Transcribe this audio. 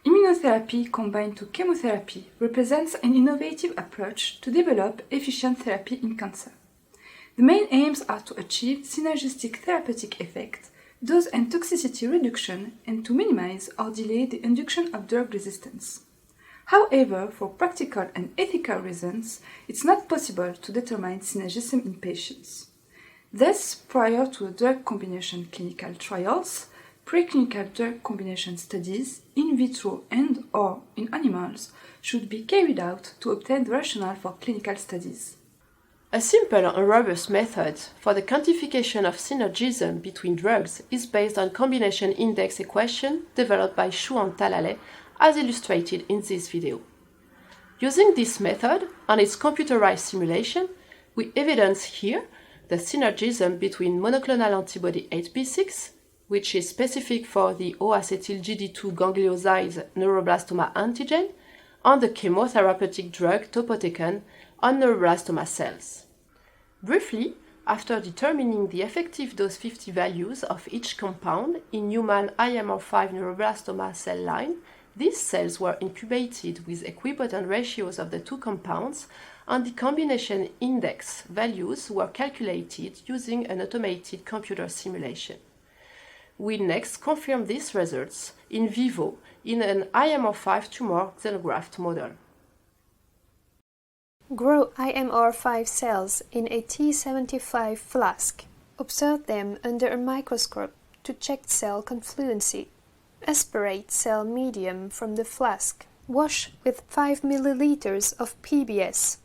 Immunotherapy combined to chemotherapy represents an innovative approach to develop efficient therapy in cancer. The main aims are to achieve synergistic therapeutic effect, dose and toxicity reduction, and to minimize or delay the induction of drug resistance. However, for practical and ethical reasons, it's not possible to determine synergism in patients. Thus, prior to a drug combination clinical trials, preclinical drug combination studies, in vitro and/or in animals, should be carried out to obtain the rationale for clinical studies. A simple and robust method for the quantification of synergism between drugs is based on combination index equation developed by Chou and Talalay, as illustrated in this video. Using this method and its computerized simulation, we evidence here the synergism between monoclonal antibody 8B6, which is specific for the O-acetylGD2 ganglioside neuroblastoma antigen, and the chemotherapeutic drug topotecan on neuroblastoma cells. Briefly, after determining the effective dose 50 values of each compound in human IMR5 neuroblastoma cell line, these cells were incubated with equipotent ratios of the two compounds, and the combination index values were calculated using an automated computer simulation. We next confirm these results in vivo in an IMR5 tumor xenograft model. Grow IMR5 cells in a T75 flask. Observe them under a microscope to check cell confluency. Aspirate cell medium from the flask. Wash with 5 ml of PBS.